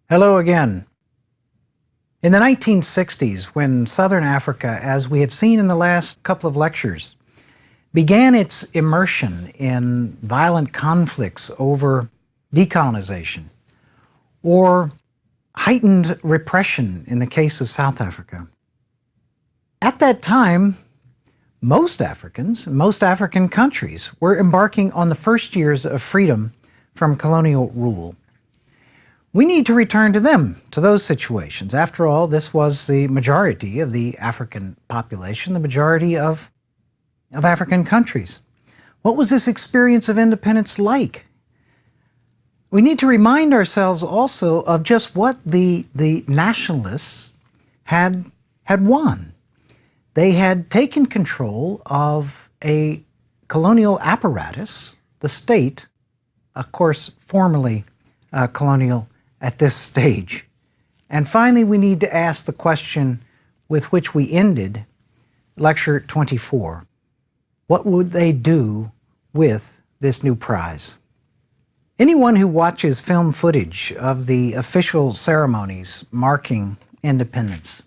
Hello again. In the 1960s, when Southern Africa, as we have seen in the last couple of lectures, began its immersion in violent conflicts over decolonization or heightened repression in the case of South Africa, at that time, most Africans, most African countries were embarking on the first years of freedom from colonial rule. We need to return to them, to those situations. After all, this was the majority of the African population, the majority of African countries. What was this experience of independence like? We need to remind ourselves also of just what the nationalists had won. They had taken control of a colonial apparatus, the state, of course, formerly colonial at this stage. And finally, we need to ask the question with which we ended Lecture 24. What would they do with this new prize? Anyone who watches film footage of the official ceremonies marking independence,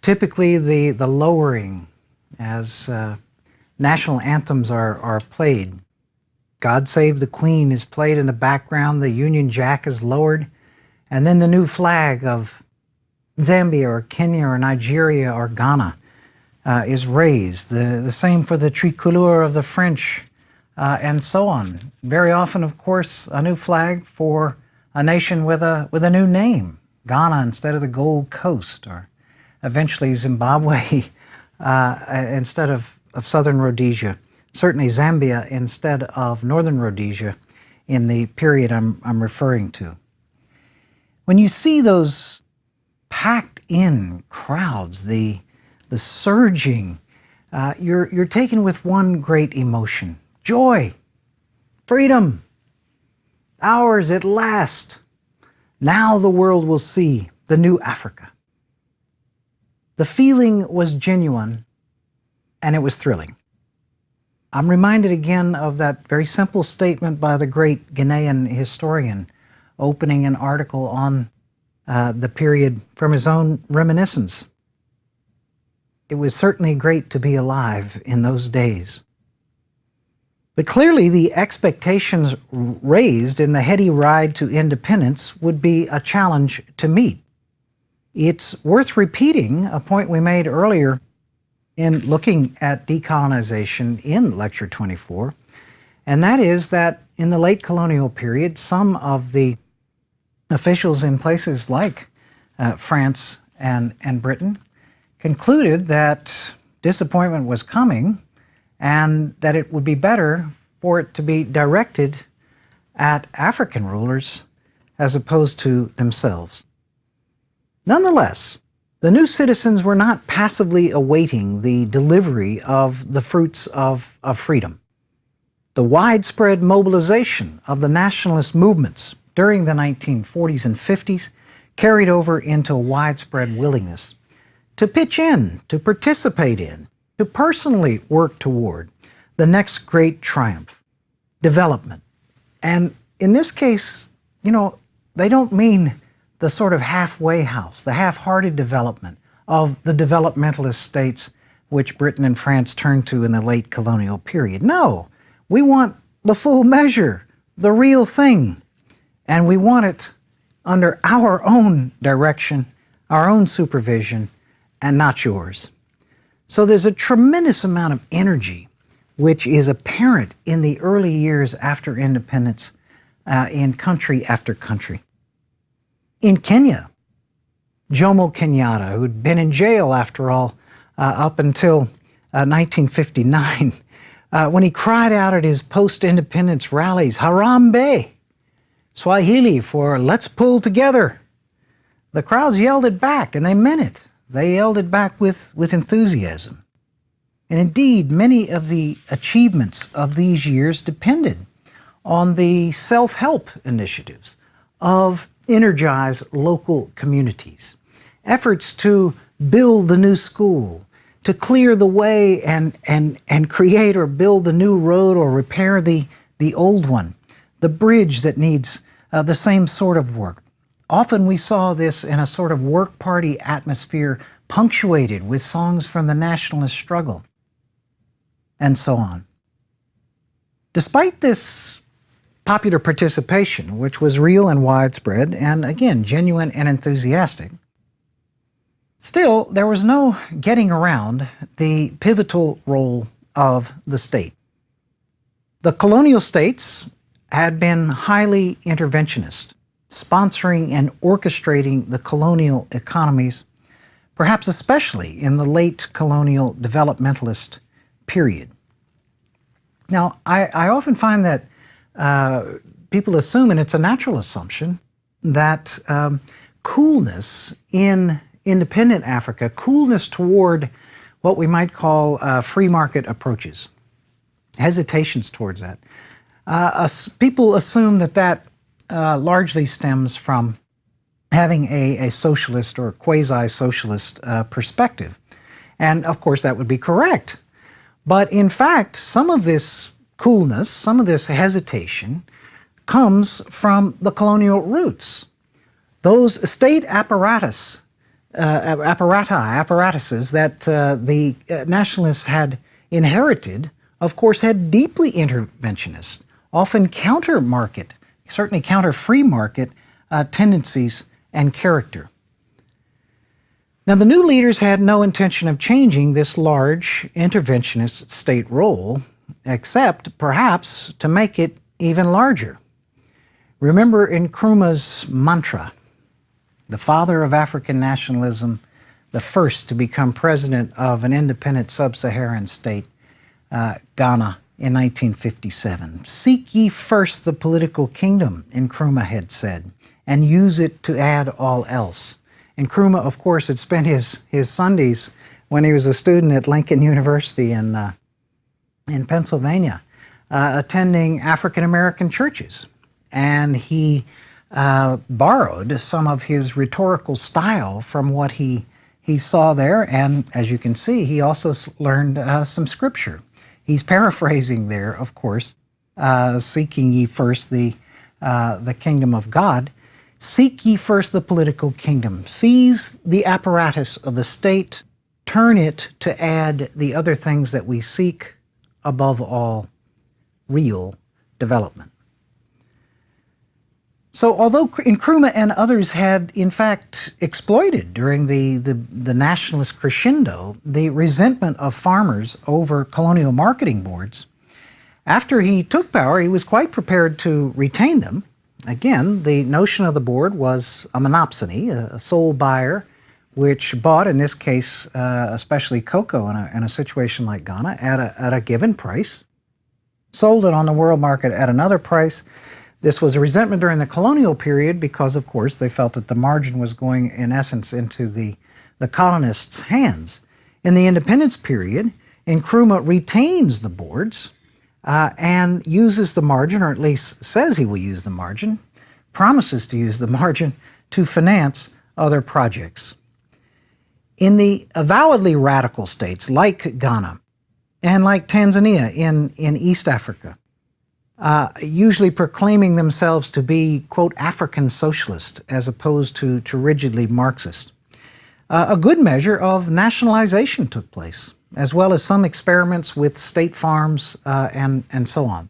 typically the lowering as national anthems are played, God Save the Queen is played in the background, the Union Jack is lowered, and then the new flag of Zambia or Kenya or Nigeria or Ghana is raised. The same for the tricolore of the French and so on. Very often, of course, a new flag for a nation with a new name, Ghana instead of the Gold Coast, or eventually Zimbabwe instead of Southern Rhodesia. Certainly Zambia instead of Northern Rhodesia in the period I'm referring to. When you see those packed in crowds, the surging, you're taken with one great emotion: joy, freedom, ours at last. Now the world will see the new Africa. The feeling was genuine and it was thrilling. I'm reminded again of that very simple statement by the great Ghanaian historian opening an article on the period from his own reminiscence. It was certainly great to be alive in those days. But clearly the expectations raised in the heady ride to independence would be a challenge to meet. It's worth repeating a point we made earlier in looking at decolonization in Lecture 24, and that is that in the late colonial period, some of the officials in places like France and Britain concluded that disappointment was coming and that it would be better for it to be directed at African rulers as opposed to themselves. Nonetheless, the new citizens were not passively awaiting the delivery of the fruits of freedom. The widespread mobilization of the nationalist movements during the 1940s and 50s carried over into a widespread willingness to pitch in, to participate in, to personally work toward the next great triumph, development. And in this case, they don't mean the sort of halfway house, the half-hearted development of the developmentalist states which Britain and France turned to in the late colonial period. No, we want the full measure, the real thing, and we want it under our own direction, our own supervision, and not yours. So there's a tremendous amount of energy which is apparent in the early years after independence in country after country. In Kenya, Jomo Kenyatta, who'd been in jail, after all, up until 1959, when he cried out at his post-independence rallies, "Harambee," Swahili for "let's pull together," the crowds yelled it back, and they meant it. They yelled it back with enthusiasm. And indeed, many of the achievements of these years depended on the self-help initiatives of energize local communities, efforts to build the new school, to clear the way and create or build the new road or repair the old one, the bridge that needs the same sort of work. Often we saw this in a sort of work party atmosphere, punctuated with songs from the nationalist struggle, and so on. Despite this popular participation, which was real and widespread, and again, genuine and enthusiastic, still, there was no getting around the pivotal role of the state. The colonial states had been highly interventionist, sponsoring and orchestrating the colonial economies, perhaps especially in the late colonial developmentalist period. Now, I often find that people assume, and it's a natural assumption, that coolness in independent Africa, coolness toward what we might call free market approaches, hesitations towards that. People assume that largely stems from having a socialist or quasi-socialist perspective. And of course that would be correct. But in fact, some of this coolness, some of this hesitation comes from the colonial roots. Those state apparatuses that the nationalists had inherited, of course, had deeply interventionist, often counter-market, certainly counter-free market tendencies and character. Now, the new leaders had no intention of changing this large interventionist state role, except perhaps to make it even larger. Remember Nkrumah's mantra, the father of African nationalism, the first to become president of an independent sub-Saharan state, Ghana, in 1957. "Seek ye first the political kingdom," Nkrumah had said, "and use it to add all else." Nkrumah, of course, had spent his Sundays when he was a student at Lincoln University in Pennsylvania, attending African-American churches. And he borrowed some of his rhetorical style from what he saw there. And as you can see, he also learned some scripture. He's paraphrasing there, of course, seeking ye first the kingdom of God. Seek ye first the political kingdom. Seize the apparatus of the state, turn it to add the other things that we seek, above all, real development. So although Nkrumah and others had in fact exploited during the nationalist crescendo the resentment of farmers over colonial marketing boards, after he took power, he was quite prepared to retain them. Again, the notion of the board was a monopsony, a sole buyer, which bought, in this case, especially cocoa in a situation like Ghana, at a given price, sold it on the world market at another price. This was a resentment during the colonial period because, of course, they felt that the margin was going, in essence, into the colonists' hands. In the independence period, Nkrumah retains the boards and uses the margin, or at least says he will use the margin, promises to use the margin to finance other projects. In the avowedly radical states like Ghana and like Tanzania in East Africa, usually proclaiming themselves to be, quote, African socialist as opposed to rigidly Marxist, a good measure of nationalization took place, as well as some experiments with state farms and so on.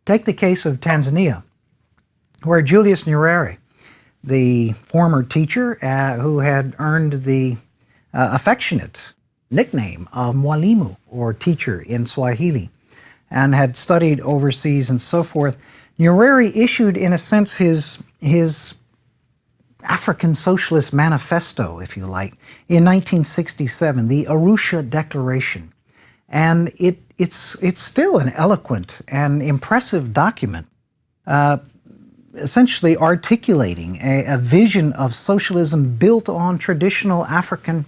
Take the case of Tanzania, where Julius Nyerere, the former teacher who had earned the affectionate nickname of Mwalimu, or teacher in Swahili, and had studied overseas and so forth, Nyerere issued, in a sense, his African Socialist Manifesto, if you like, in 1967, the Arusha Declaration. And it's still an eloquent and impressive document, essentially articulating a vision of socialism built on traditional African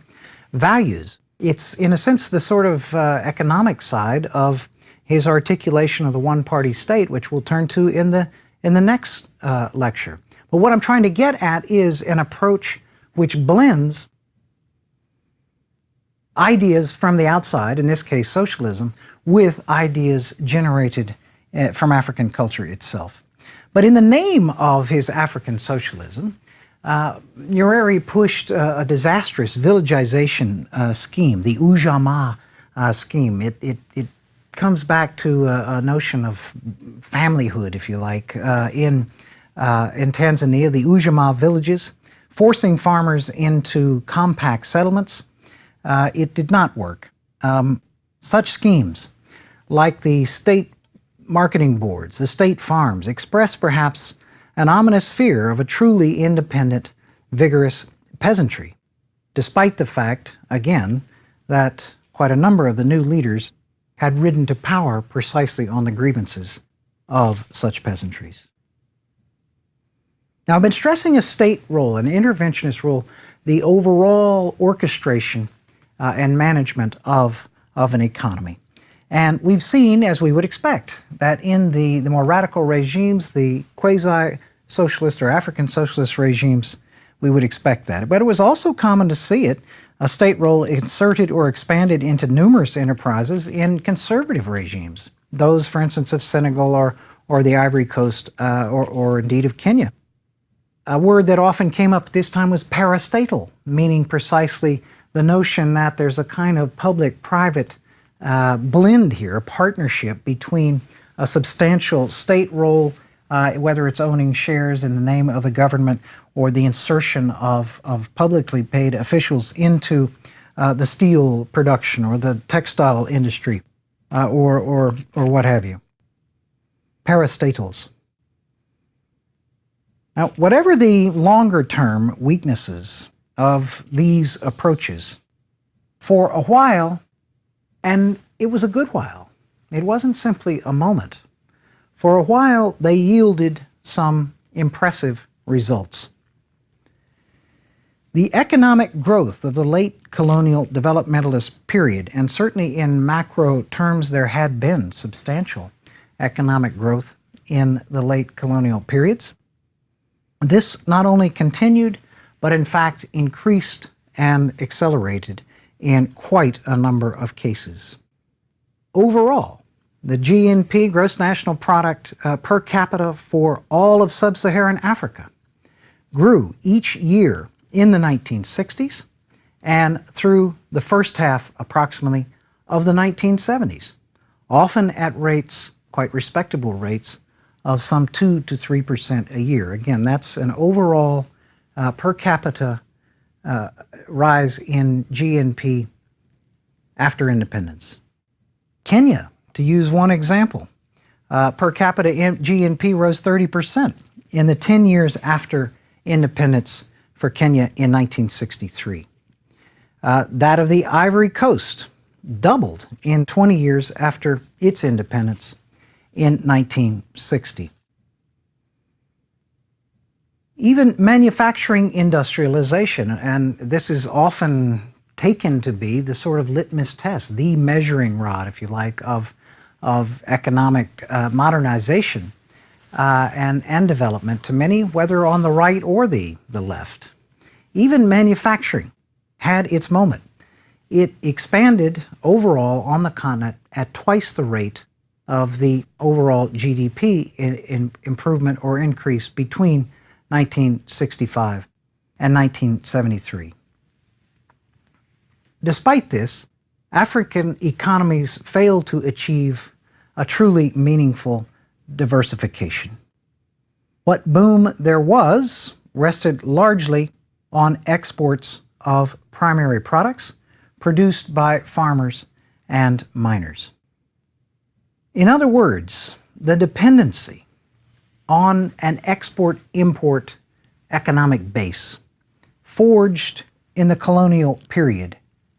values. It's, in a sense, the sort of economic side of his articulation of the one-party state, which we'll turn to in the next lecture. But what I'm trying to get at is an approach which blends ideas from the outside, in this case socialism, with ideas generated from African culture itself. But in the name of his African socialism, Nyerere pushed a disastrous villagization scheme, the Ujamaa scheme. It comes back to a notion of familyhood, if you like, in Tanzania, the Ujamaa villages, forcing farmers into compact settlements. It did not work. Such schemes, like the state marketing boards, the state farms, express perhaps an ominous fear of a truly independent, vigorous peasantry, despite the fact, again, that quite a number of the new leaders had risen to power precisely on the grievances of such peasantries. Now, I've been stressing a state role, an interventionist role, the overall orchestration and management of an economy. And we've seen, as we would expect, that in the more radical regimes, the quasi-socialist or African socialist regimes, we would expect that. But it was also common to see it, a state role inserted or expanded into numerous enterprises in conservative regimes, those, for instance, of Senegal or the Ivory Coast or indeed of Kenya. A word that often came up at this time was parastatal, meaning precisely the notion that there's a kind of public-private blend here, a partnership between a substantial state role, whether it's owning shares in the name of the government or the insertion of publicly paid officials into the steel production or the textile industry or what have you. Parastatals. Now, whatever the longer-term weaknesses of these approaches, for a while, and it was a good while, it wasn't simply a moment, for a while they yielded some impressive results. The economic growth of the late colonial developmentalist period, and certainly in macro terms there had been substantial economic growth in the late colonial periods. This not only continued, but in fact increased and accelerated in quite a number of cases. Overall, the GNP, gross national product per capita for all of sub-Saharan Africa, grew each year in the 1960s and through the first half, approximately, of the 1970s, often at rates, quite respectable rates, of some 2 to 3% a year. Again, that's an overall per capita rise in GNP after independence. Kenya, to use one example, per capita GNP rose 30% in the 10 years after independence for Kenya in 1963. That of the Ivory Coast doubled in 20 years after its independence in 1960. Even manufacturing industrialization, and this is often taken to be the sort of litmus test, the measuring rod, if you like, of economic modernization and development to many, whether on the right or the left. Even manufacturing had its moment. It expanded overall on the continent at twice the rate of the overall GDP improvement or increase between 1965 and 1973. Despite this, African economies failed to achieve a truly meaningful diversification. What boom there was rested largely on exports of primary products produced by farmers and miners. In other words, the dependency on an export-import economic base forged in the colonial period,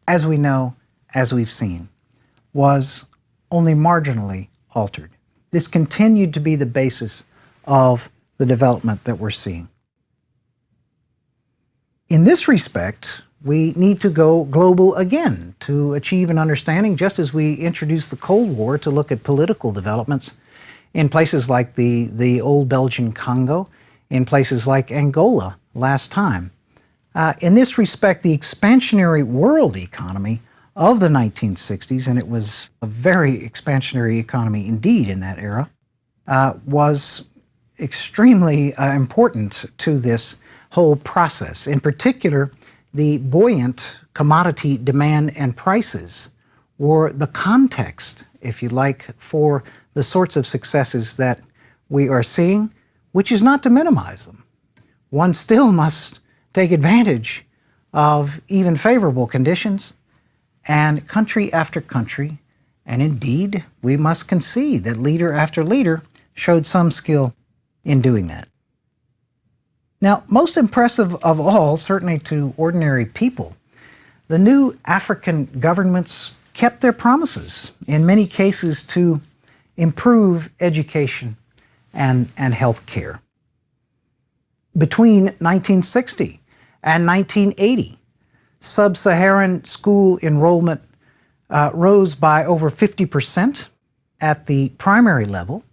as we know, as we've seen, was only marginally altered. This continued to be the basis of the development that we're seeing. In this respect, we need to go global again to achieve an understanding, just as we introduced the Cold War to look at political developments in places like the old Belgian Congo, in places like Angola last time. In this respect, the expansionary world economy of the 1960s, and it was a very expansionary economy indeed in that era, was extremely important to this whole process. In particular, the buoyant commodity demand and prices were the context, if you like, for the sorts of successes that we are seeing, which is not to minimize them. One still must take advantage of even favorable conditions, and country after country, and indeed we must concede that leader after leader showed some skill in doing that. Now, most impressive of all, certainly to ordinary people, the new African governments kept their promises, in many cases to improve education and health care. Between 1960 and 1980, sub-Saharan school enrollment rose by over 50% at the primary level.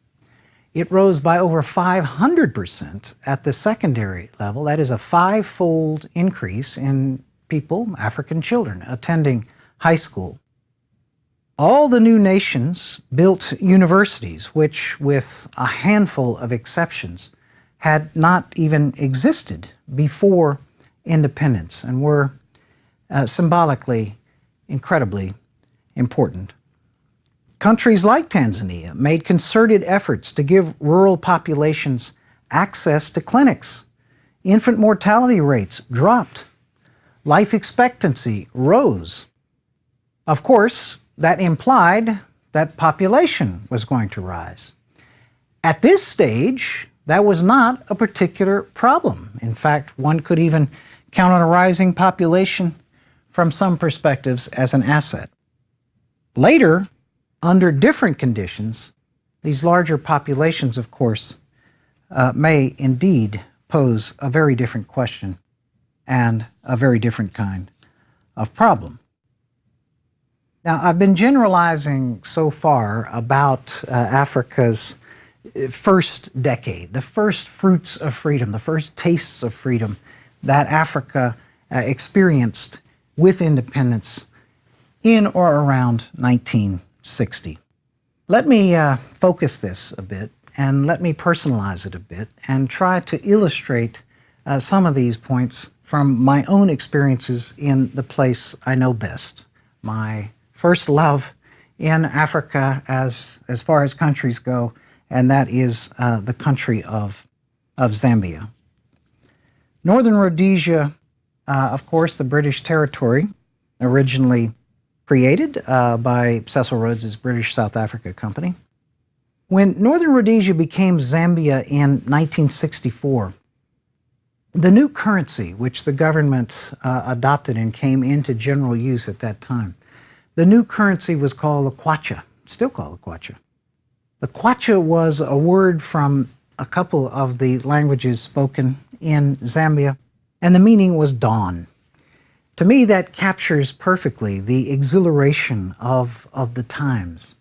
It rose by over 500% at the secondary level. That is a five-fold increase in people, African children, attending high school. All the new nations built universities, which, with a handful of exceptions, had not even existed before independence and were symbolically incredibly important. Countries like Tanzania made concerted efforts to give rural populations access to clinics. Infant mortality rates dropped. Life expectancy rose. Of course, that implied that population was going to rise. At this stage, that was not a particular problem. In fact, one could even count on a rising population from some perspectives as an asset. Later, under different conditions, these larger populations, of course, may indeed pose a very different question and a very different kind of problem. Now, I've been generalizing so far about Africa's first decade, the first fruits of freedom, the first tastes of freedom that Africa experienced with independence in or around 1960. Let me focus this a bit and let me personalize it a bit and try to illustrate some of these points from my own experiences in the place I know best, my first love in Africa as far as countries go, and that is the country of Zambia. Northern Rhodesia, of course, the British territory, originally created by Cecil Rhodes's British South Africa Company. When Northern Rhodesia became Zambia in 1964, the new currency which the government adopted and came into general use at that time, the new currency was called the kwacha, still called the kwacha. The kwacha was a word from a couple of the languages spoken in Zambia, and the meaning was dawn. To me, that captures perfectly the exhilaration of the times.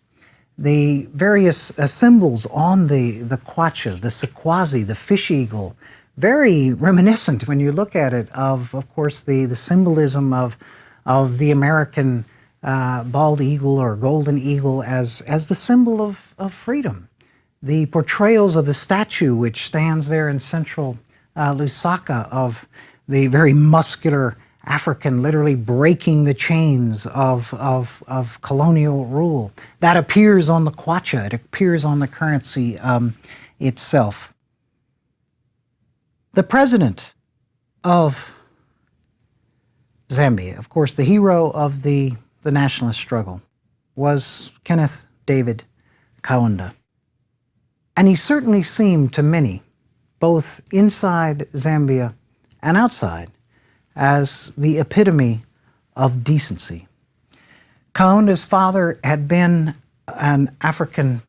The various symbols on the kwacha, the sequoia, the fish eagle, very reminiscent when you look at it of course, the symbolism of the American bald eagle or golden eagle as the symbol of freedom. The portrayals of the statue which stands there in central Lusaka of the very muscular African literally breaking the chains of colonial rule. That appears on the kwacha, it appears on the currency itself. The president of Zambia, of course, the hero of the nationalist struggle, was Kenneth David Kaunda. And he certainly seemed to many, both inside Zambia and outside, as the epitome of decency. Kaunda's father had been an African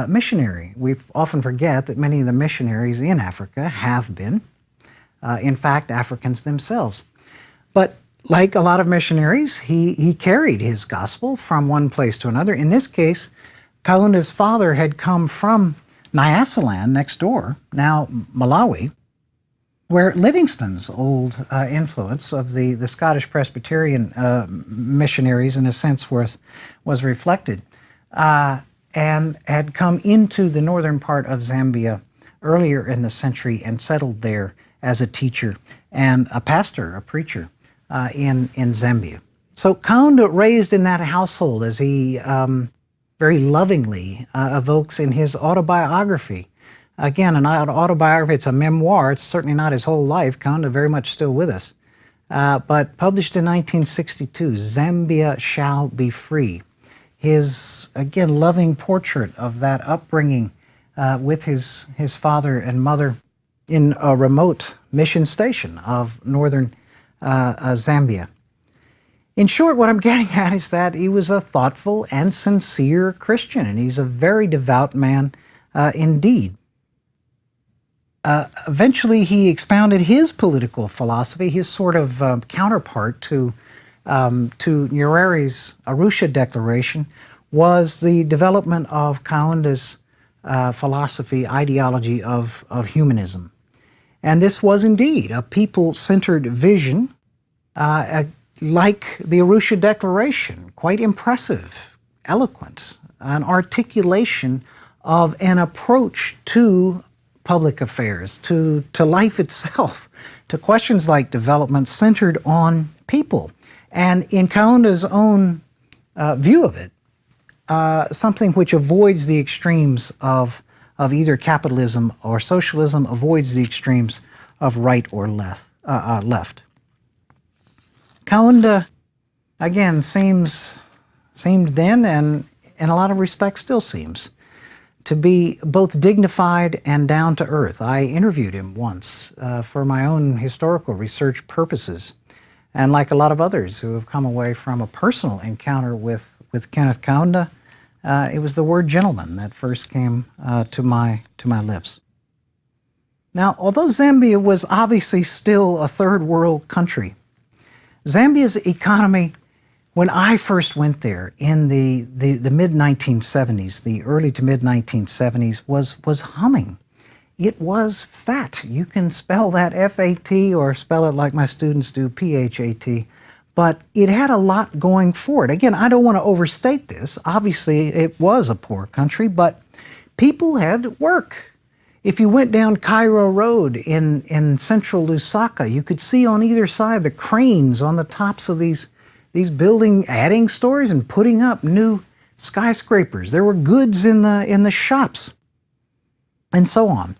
missionary. We often forget that many of the missionaries in Africa have been, in fact, Africans themselves. But like a lot of missionaries, he carried his gospel from one place to another. In this case, Kaunda's father had come from Nyasaland next door, now Malawi, where Livingstone's old influence of the Scottish Presbyterian missionaries, in a sense, was reflected, and had come into the northern part of Zambia earlier in the century and settled there as a teacher and a pastor, a preacher in Zambia. So Kaunda, raised in that household, as he very lovingly evokes in his autobiography. Again, an autobiography, it's a memoir. It's certainly not his whole life. Kaunda very much still with us. But published in 1962, Zambia Shall Be Free. His, again, loving portrait of that upbringing with his father and mother in a remote mission station of northern Zambia. In short, what I'm getting at is that he was a thoughtful and sincere Christian, and he's a very devout man indeed. Eventually, he expounded his political philosophy, his sort of counterpart to Nyereri's Arusha Declaration, was the development of Kaunda's philosophy, ideology of humanism. And this was indeed a people-centered vision, like the Arusha Declaration, quite impressive, eloquent, an articulation of an approach to public affairs, to life itself, to questions like development centered on people. And in Kaunda's own view of it, something which avoids the extremes of either capitalism or socialism, avoids the extremes of right or left. Kaunda, again, seemed then, and in a lot of respects still seems, to be both dignified and down to earth. I interviewed him once for my own historical research purposes. And like a lot of others who have come away from a personal encounter with Kenneth Kaunda, it was the word gentleman that first came to my lips. Now, although Zambia was obviously still a third world country, Zambia's economy, when I first went there in the mid-1970s, the early to mid-1970s, was humming. It was fat. You can spell that F-A-T or spell it like my students do, P-H-A-T. But it had a lot going for it. Again, I don't want to overstate this. Obviously, it was a poor country, but people had work. If you went down Cairo Road in central Lusaka, you could see on either side the cranes on the tops of these building, adding stories and putting up new skyscrapers. There were goods in the shops, and so on.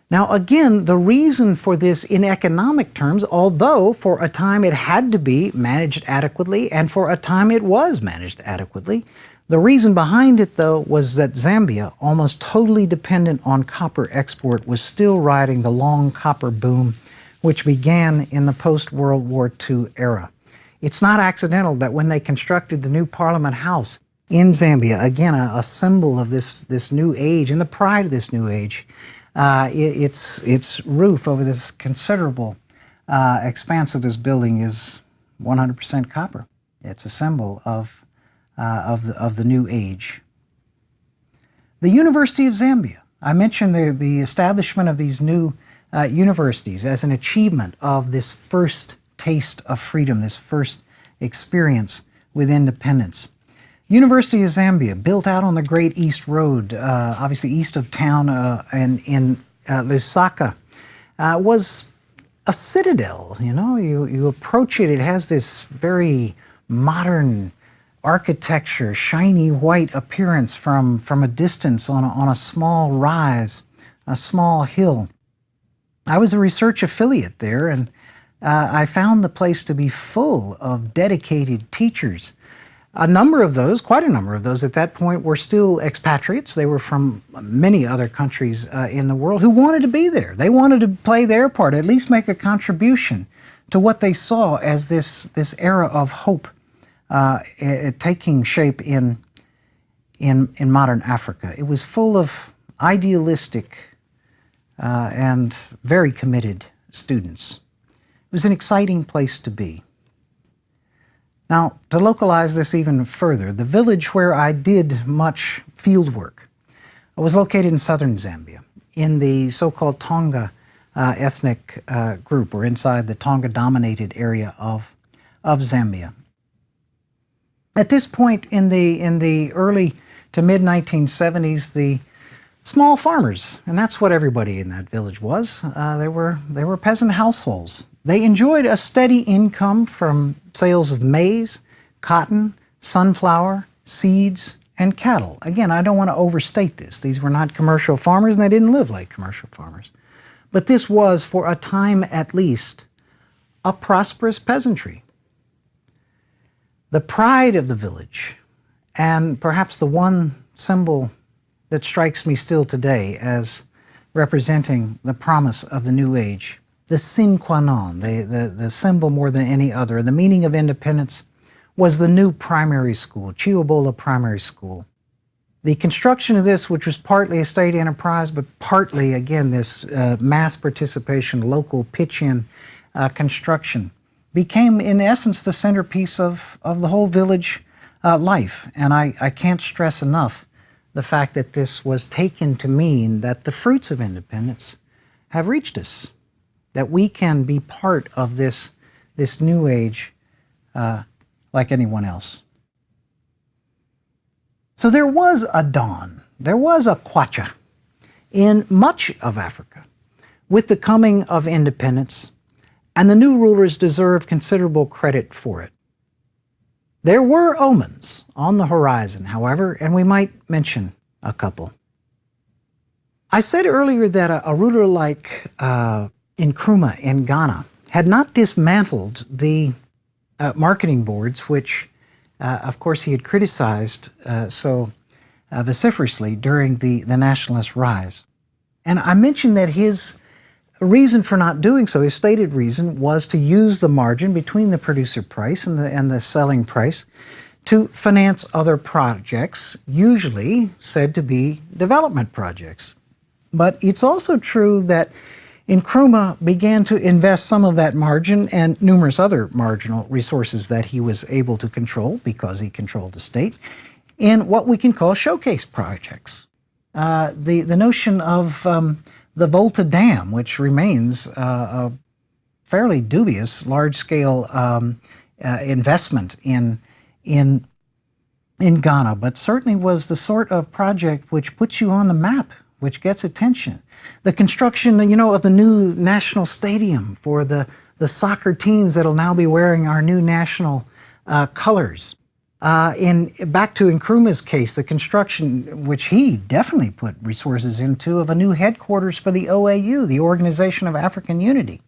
Now, again, the reason for this in economic terms, although for a time it had to be managed adequately, and for a time it was managed adequately, the reason behind it, though, was that Zambia, almost totally dependent on copper export, was still riding the long copper boom, which began in the post-World War II era. It's not accidental that when they constructed the new Parliament House in Zambia, again, a symbol of this new age and the pride of this new age, its roof over this considerable expanse of this building is 100% copper. It's a symbol of the new age. The University of Zambia. I mentioned the establishment of these new universities as an achievement of this first taste of freedom, this first experience with independence. University of Zambia, built out on the Great East Road, obviously east of town and in Lusaka, was a citadel. You know, you approach it, it has this very modern architecture, shiny white appearance from a distance on a small rise, a small hill. I was a research affiliate there, and I found the place to be full of dedicated teachers. A number of those, quite a number of those at that point, were still expatriates. They were from many other countries in the world who wanted to be there. They wanted to play their part, at least make a contribution to what they saw as this era of hope taking shape in modern Africa. It was full of idealistic and very committed students. It was an exciting place to be. Now, to localize this even further, the village where I did much field work was located in southern Zambia, in the so-called Tonga ethnic group, or inside the Tonga-dominated area of Zambia. At this point in the early to mid-1970s, small farmers, and that's what everybody in that village was. They were peasant households. They enjoyed a steady income from sales of maize, cotton, sunflower, seeds, and cattle. Again, I don't want to overstate this. These were not commercial farmers, and they didn't live like commercial farmers. But this was, for a time at least, a prosperous peasantry. The pride of the village, and perhaps the one symbol that strikes me still today as representing the promise of the New Age, the sine qua non, the symbol more than any other, the meaning of independence, was the new primary school, Chiubola Primary School. The construction of this, which was partly a state enterprise, but partly, again, this mass participation, local pitch-in construction, became, in essence, the centerpiece of the whole village life. And I can't stress enough the fact that this was taken to mean that the fruits of independence have reached us, that we can be part of this new age like anyone else. So there was a dawn, there was a kwacha in much of Africa with the coming of independence, and the new rulers deserve considerable credit for it. There were omens on the horizon, however, and we might mention a couple. I said earlier that a ruler like Nkrumah in Ghana had not dismantled the marketing boards, which, of course, he had criticized so vociferously during the nationalist rise. And I mentioned that his reason for not doing so, his stated reason, was to use the margin between the producer price and the selling price to finance other projects, usually said to be development projects. But it's also true that Nkrumah began to invest some of that margin and numerous other marginal resources that he was able to control because he controlled the state in what we can call showcase projects. The notion of the Volta Dam, which remains a fairly dubious large-scale investment in Ghana, but certainly was the sort of project which puts you on the map, which gets attention. The construction, of the new national stadium for the soccer teams that'll now be wearing our new national colors. Back to Nkrumah's case, the construction, which he definitely put resources into, of a new headquarters for the OAU, the Organization of African Unity.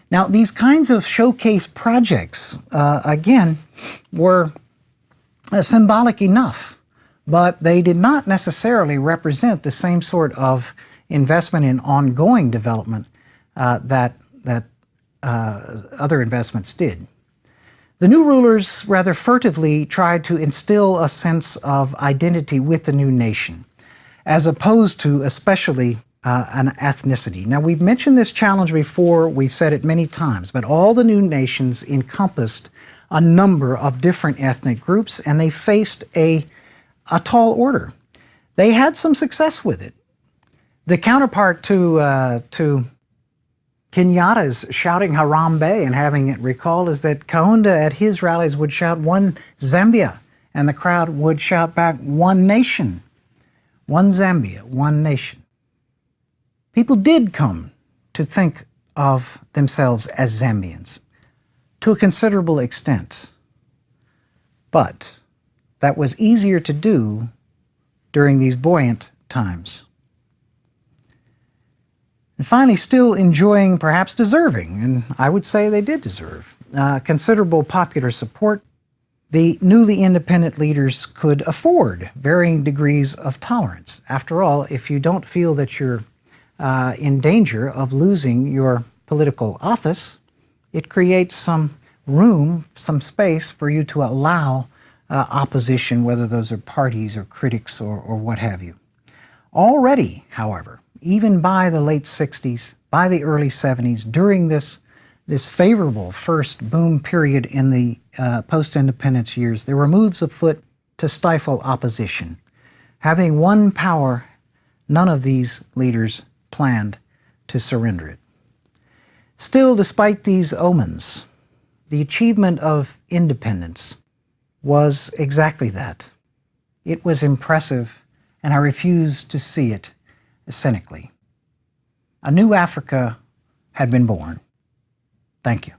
Now, these kinds of showcase projects, again, were symbolic enough, but they did not necessarily represent the same sort of investment in ongoing development that other investments did. The new rulers rather furtively tried to instill a sense of identity with the new nation, as opposed to especially an ethnicity. Now, we've mentioned this challenge before, we've said it many times, but all the new nations encompassed a number of different ethnic groups, and they faced a tall order. They had some success with it. The counterpart to Kenyatta's shouting Harambee and having it recalled is that Kaunda at his rallies would shout "One Zambia," and the crowd would shout back "One nation." One Zambia, one nation. People did come to think of themselves as Zambians to a considerable extent, but that was easier to do during these buoyant times. And finally, still enjoying, perhaps deserving, and I would say they did deserve, considerable popular support, the newly independent leaders could afford varying degrees of tolerance. After all, if you don't feel that you're in danger of losing your political office, it creates some room, some space for you to allow opposition, whether those are parties or critics or what have you. Already, however, even by the late 60s, by the early 70s, during this favorable first boom period in the post-independence years, there were moves afoot to stifle opposition. Having won power, none of these leaders planned to surrender it. Still, despite these omens, the achievement of independence was exactly that. It was impressive and I refuse to see it cynically. A new Africa had been born. Thank you.